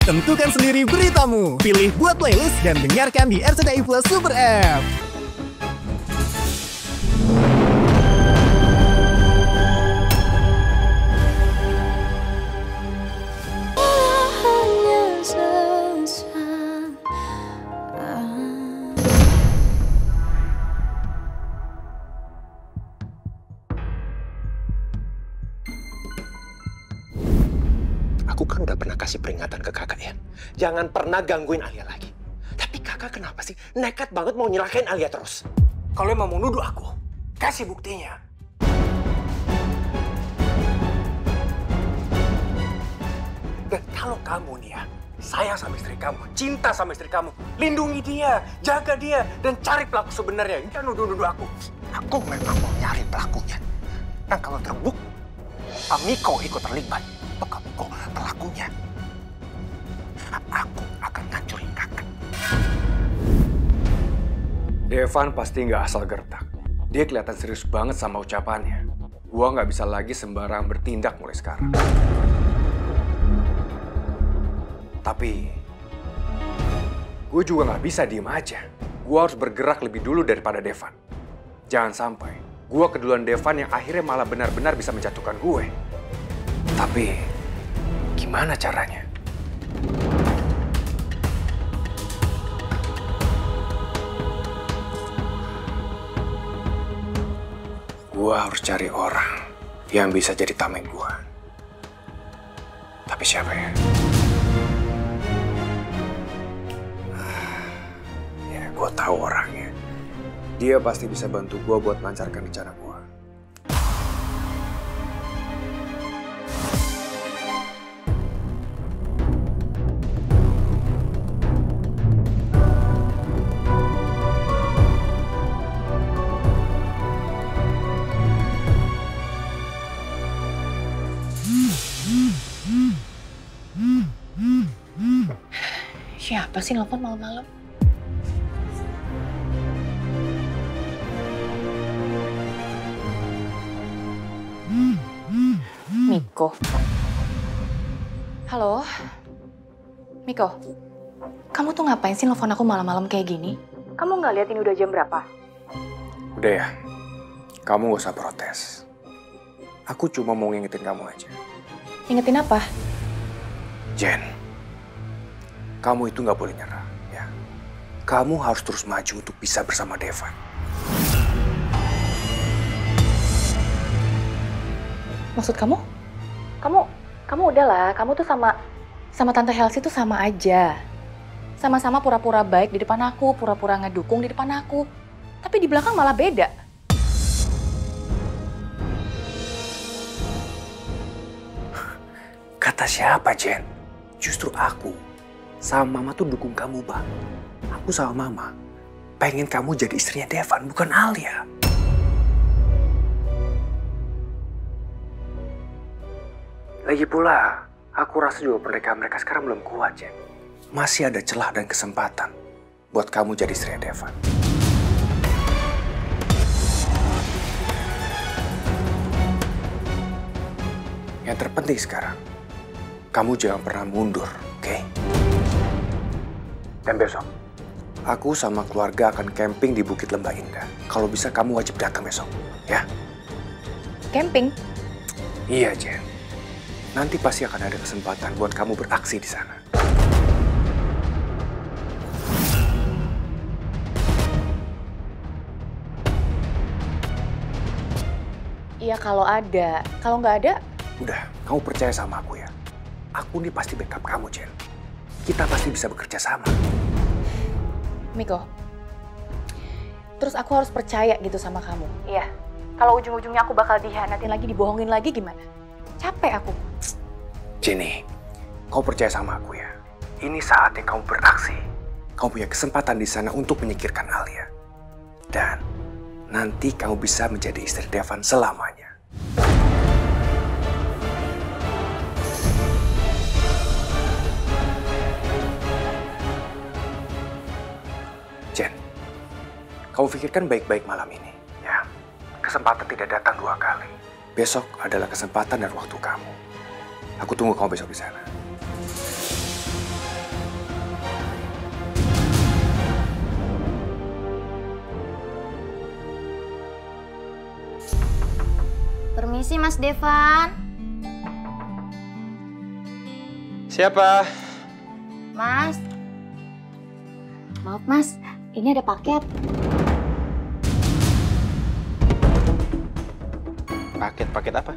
Tentukan sendiri beritamu. Pilih buat playlist dan dengarkan di RCTI Plus Super App. Aku kan udah pernah kasih peringatan ke kakak ya. Jangan pernah gangguin Alia lagi. Tapi kakak kenapa sih nekat banget mau nyelakain Alia terus? Kalau emang mau nuduh aku, kasih buktinya. Dan kalau kamu nih ya, sayang sama istri kamu, cinta sama istri kamu, lindungi dia, jaga dia, dan cari pelaku sebenarnya. Jangan nuduh-nuduh aku. Aku memang mau nyari pelakunya. Dan kalau terbukti, Amiko ikut terlibat. Kok pelakunya? Aku akan ngancurin kakak. Devan pasti nggak asal gertak. Dia kelihatan serius banget sama ucapannya. Gua nggak bisa lagi sembarang bertindak mulai sekarang. Tapi, gue juga nggak bisa diem aja. Gue harus bergerak lebih dulu daripada Devan. Jangan sampai gue keduluan Devan yang akhirnya malah benar-benar bisa menjatuhkan gue. Tapi, gimana caranya? Gua harus cari orang yang bisa jadi tameng gua. Tapi siapa ya? Ya, gua tahu orangnya. Dia pasti bisa bantu gua buat melancarkan rencana gua. Siapa sih nelfon malam-malam? Miko. Halo? Miko, kamu tuh ngapain sih nelfon aku malam-malam kayak gini? Kamu nggak lihat ini udah jam berapa? Udah ya, kamu gak usah protes. Aku cuma mau ngingetin kamu aja. Ingetin apa? Jen, kamu itu nggak boleh nyerah, ya. Kamu harus terus maju untuk bisa bersama Devan. Maksud kamu? Kamu udahlah, kamu tuh sama Tante Helsi tuh sama aja. Sama-sama pura-pura baik di depan aku, pura-pura ngedukung di depan aku. Tapi di belakang malah beda. Kata siapa, Jen? Justru aku sama Mama tuh dukung kamu, Bang. Aku sama Mama pengen kamu jadi istrinya Devan, bukan Alia. Lagi pula, aku rasa juga mereka sekarang belum kuat, Jen. Masih ada celah dan kesempatan buat kamu jadi istrinya Devan. Yang terpenting sekarang, kamu jangan pernah mundur, oke? Dan besok, aku sama keluarga akan camping di Bukit Lembah Indah. Kalau bisa kamu wajib datang besok, ya? Camping? Iya, Jen. Nanti pasti akan ada kesempatan buat kamu beraksi di sana. Iya kalau ada. Kalau nggak ada? Udah, kamu percaya sama aku ya. Aku nih pasti backup kamu, Jen. Kita pasti bisa bekerja sama. Miko, terus aku harus percaya gitu sama kamu. Iya. Kalau ujung-ujungnya aku bakal dihianatin lagi, dibohongin lagi gimana? Capek aku. Jenny, kau percaya sama aku ya. Ini saatnya kamu beraksi. Kamu punya kesempatan di sana untuk menyingkirkan Alia. Dan nanti kamu bisa menjadi istri Devan selamanya. Jen, kamu pikirkan baik-baik malam ini, ya. Kesempatan tidak datang 2 kali. Besok adalah kesempatan dan waktu kamu. Aku tunggu kamu besok di sana. Permisi Mas Devan. Siapa? Mas. Maaf Mas, ini ada paket. Paket apa?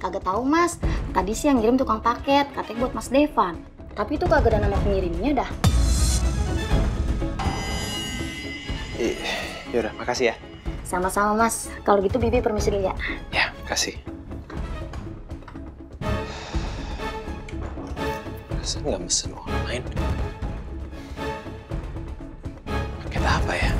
Kagak tahu Mas, tadi sih yang ngirim tukang paket, katanya buat Mas Devan. Tapi itu kagak ada nama pengirimnya dah. Yaudah, makasih ya. Sama-sama Mas, kalau gitu Bibi permisi dulu ya. Ya, makasih. Masa nggak mesen online? Paket apa ya?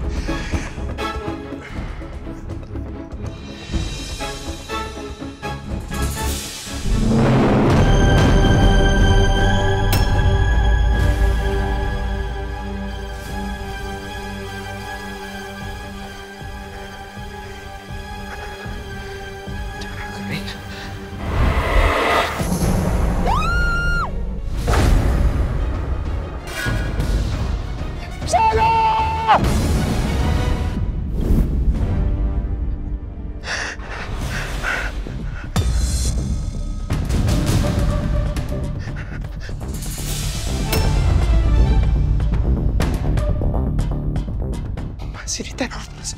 Masih diteror terus.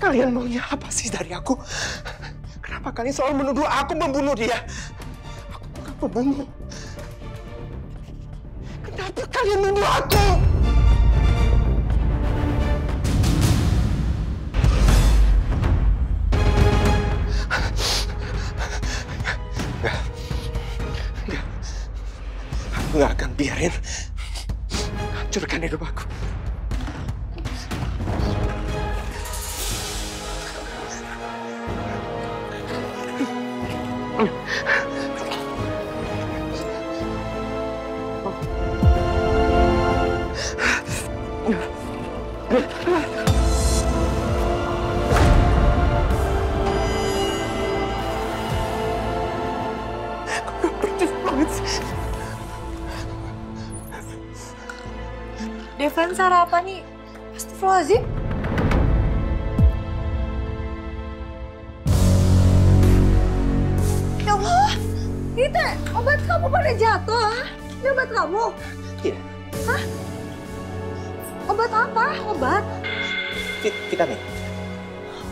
Kalian maunya apa sih dari aku? Kenapa kalian selalu menuduh aku membunuh dia? Aku bukan pembunuh. Kenapa kalian menuduh aku? Enggak. Aku nggak akan biarin hancurkan hidup aku. Devan sarapan nih. Astagfirullahaladzim. Ya Allah, ini teh obat kamu pada jatuh, ah? Ini obat kamu? Iya. Hah? Obat apa? Obat? Vitamin.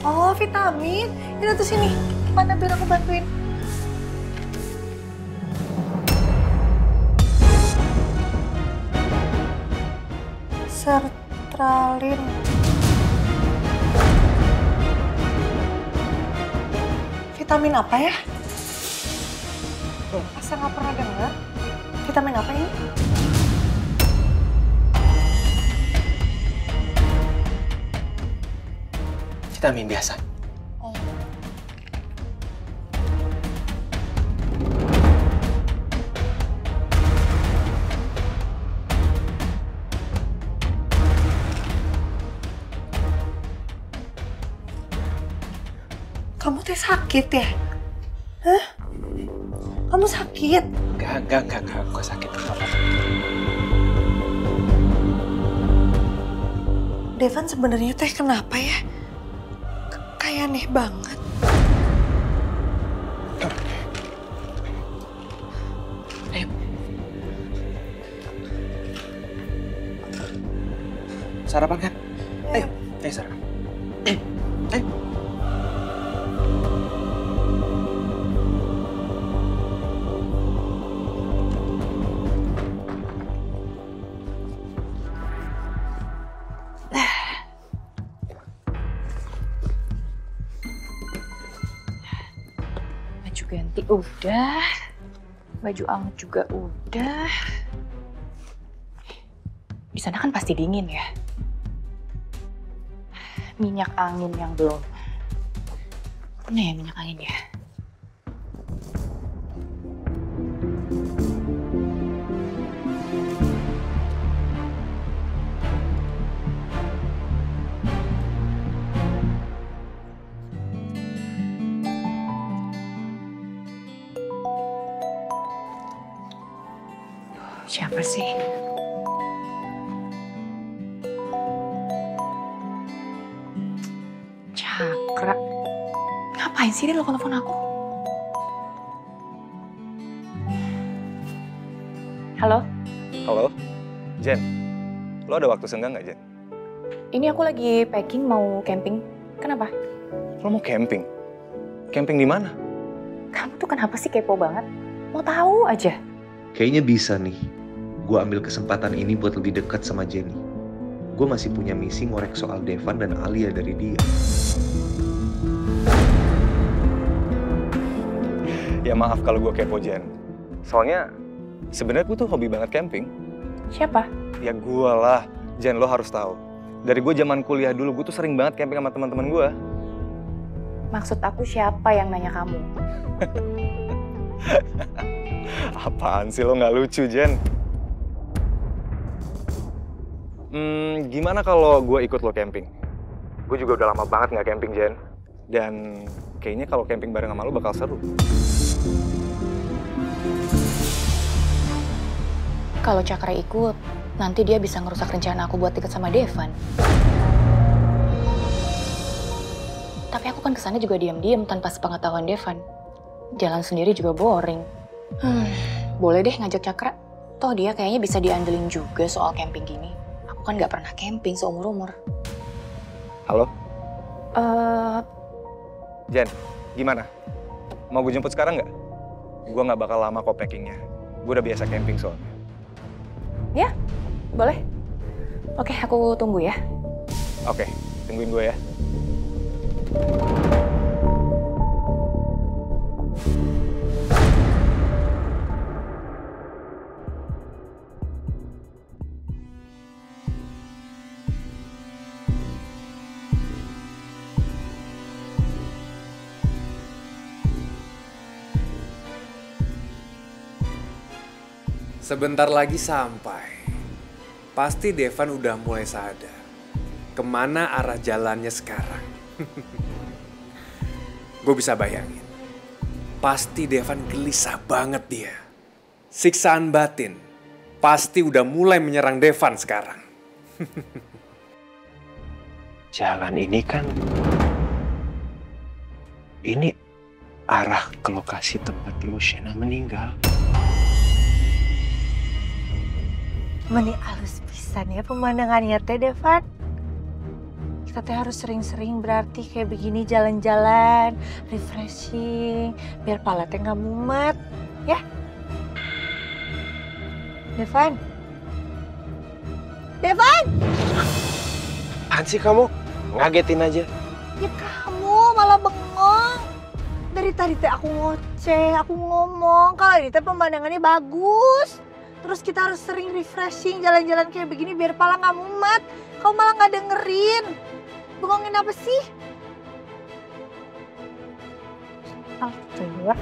Oh, vitamin. Ini tuh sini. Mana biar aku bantuin. Sertralin. Vitamin apa ya? Asa nggak pernah dengar. Vitamin apa ini? Vitamin biasa. Oh. Kamu teh sakit ya? Hah? Kamu sakit? Enggak. Aku sakit. Devan sebenarnya teh kenapa ya? Kayak aneh banget. Ayo. Sarapan kan? Ayo sarapan. Ayo. Baju ganti udah, baju anget juga udah. Di sana kan pasti dingin ya. Minyak angin yang belum. Mana ya minyak angin ya? Siapa sih? Cakra. Ngapain Ngapain sih dia telepon aku? Halo? Halo, Jen. Lo ada waktu senggang nggak, Jen? Ini aku lagi packing mau camping. Kenapa? Lo mau camping? Camping di mana? Kamu tuh kenapa sih kepo banget? Mau tahu aja. Kayaknya bisa nih. Gue ambil kesempatan ini buat lebih dekat sama Jenny. Gue masih punya misi ngorek soal Devan dan Alia dari dia. Ya maaf kalau gue kepo, Jen. Soalnya sebenarnya gue tuh hobi banget camping. Siapa? Ya gue lah. Jen, lo harus tahu. Dari gue zaman kuliah dulu, gue tuh sering banget camping sama teman-teman gue. Maksud aku siapa yang nanya kamu? Apaan sih lo nggak lucu, Jen? Gimana kalau gue ikut lo camping? Gue juga udah lama banget nggak camping, Jen. Dan kayaknya kalau camping bareng sama lo bakal seru. Kalau Cakra ikut, nanti dia bisa ngerusak rencana aku buat deket sama Devan. Tapi aku kan kesana juga diam-diam tanpa sepengetahuan Devan. Jalan sendiri juga boring. Boleh deh ngajak Cakra. Toh dia kayaknya bisa diandelin juga soal camping gini. Aku kan nggak pernah camping seumur-umur. Halo? Jen, gimana? Mau gue jemput sekarang nggak? Gue nggak bakal lama kok packingnya. Gue udah biasa camping soalnya. Ya, boleh. Oke, aku tunggu ya. Oke, tungguin gue ya. Sebentar lagi sampai. Pasti Devan udah mulai sadar. Kemana arah jalannya sekarang. Gue bisa bayangin. Pasti Devan gelisah banget dia. Siksaan batin. Pasti udah mulai menyerang Devan sekarang. Jalan ini kan... Ini arah ke lokasi tempat Luciana meninggal. Meni halus pisan ya pemandangannya teh, Devan. Kita teh harus sering-sering berarti kayak begini jalan-jalan, refreshing, biar pala teh nggak mumet, ya? Devan? Devan! Apaan sih kamu? Ngagetin aja. Ya kamu malah bengong. Dari tadi teh aku ngoceh, aku ngomong kalau ini teh pemandangannya bagus. Terus kita harus sering refreshing, jalan-jalan kayak begini biar pala nggak mumet. Kau malah nggak dengerin. Bengongin apa sih? Alhamdulillah.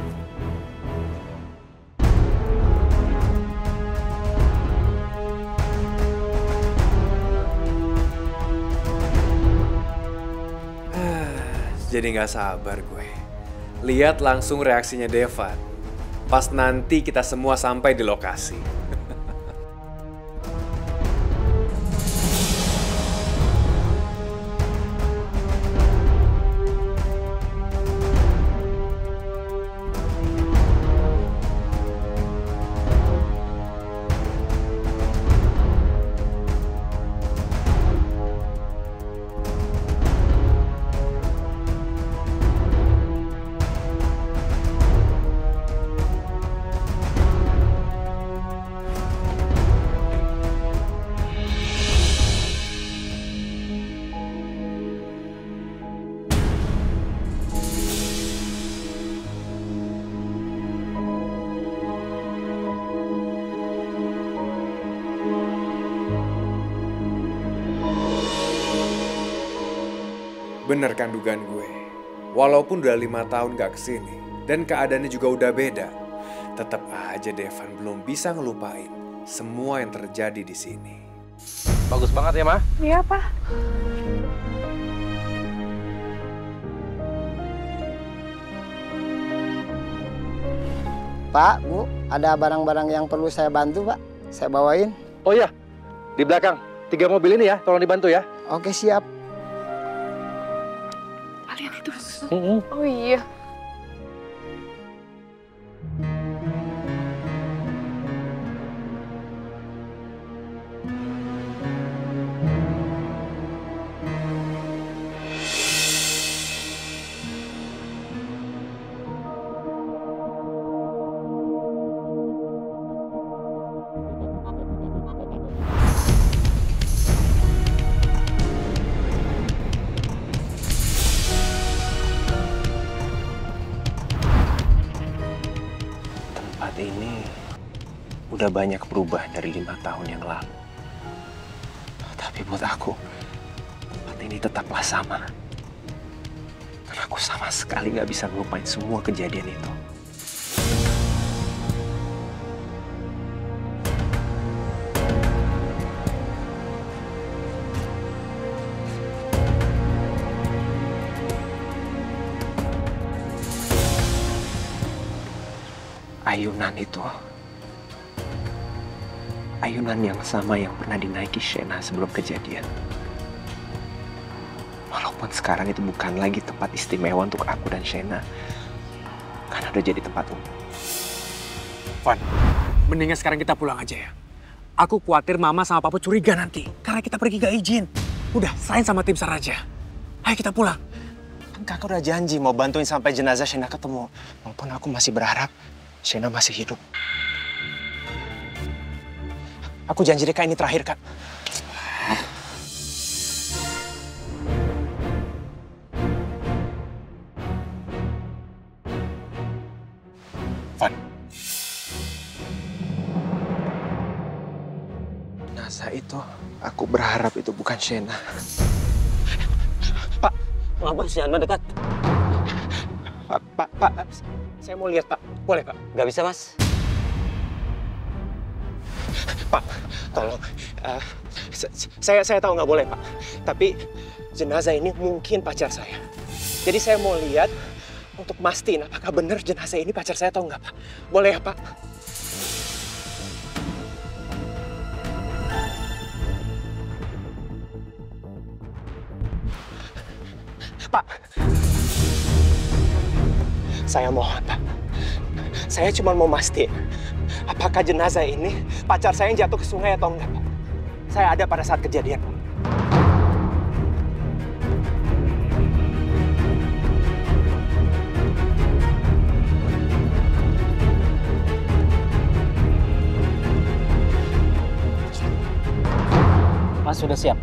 Jadi nggak sabar gue. Lihat langsung reaksinya Devan. Pas nanti kita semua sampai di lokasi. Bener kan dugaan gue? Walaupun udah 5 tahun gak kesini dan keadaannya juga udah beda, tetap aja Devan belum bisa ngelupain semua yang terjadi di sini. Bagus banget ya, Ma? Iya, Pak. Pak, Bu, ada barang-barang yang perlu saya bantu, Pak. Saya bawain. Oh iya, di belakang. 3 mobil ini ya, tolong dibantu ya. Oke, siap. Kalian itu Terus? Oh iya. Tempat ini udah banyak berubah dari 5 tahun yang lalu. Tapi buat aku, tempat ini tetaplah sama. Karena aku sama sekali nggak bisa ngelupain semua kejadian itu. Ayunan itu, ayunan yang sama yang pernah dinaiki Shena sebelum kejadian. Walaupun sekarang itu bukan lagi tempat istimewa untuk aku dan Shena, karena udah jadi tempat umum. Van, mendingan sekarang kita pulang aja ya. Aku khawatir Mama sama Papa curiga nanti, karena kita pergi gak izin. Udah, serahin sama tim SAR aja. Ayo kita pulang. Kan kakak udah janji mau bantuin sampai jenazah Shena ketemu. Walaupun aku masih berharap Shena masih hidup. Aku janji deh Kak, ini terakhir Kak. Van, Jenazah itu, aku berharap itu bukan Shena. Pak, ngapa sih Anda dekat? Pak, saya mau lihat Pak. Boleh Pak? Gak bisa, Mas. Pak, tolong. Saya tahu nggak boleh Pak. Tapi jenazah ini mungkin pacar saya. Jadi saya mau lihat untuk mastiin apakah benar jenazah ini pacar saya atau enggak Pak. Boleh ya Pak? Pak, saya mohon Pak. Saya cuma mau mastiin apakah jenazah ini pacar saya yang jatuh ke sungai atau enggak Pak. Saya ada pada saat kejadian. Mas sudah siap?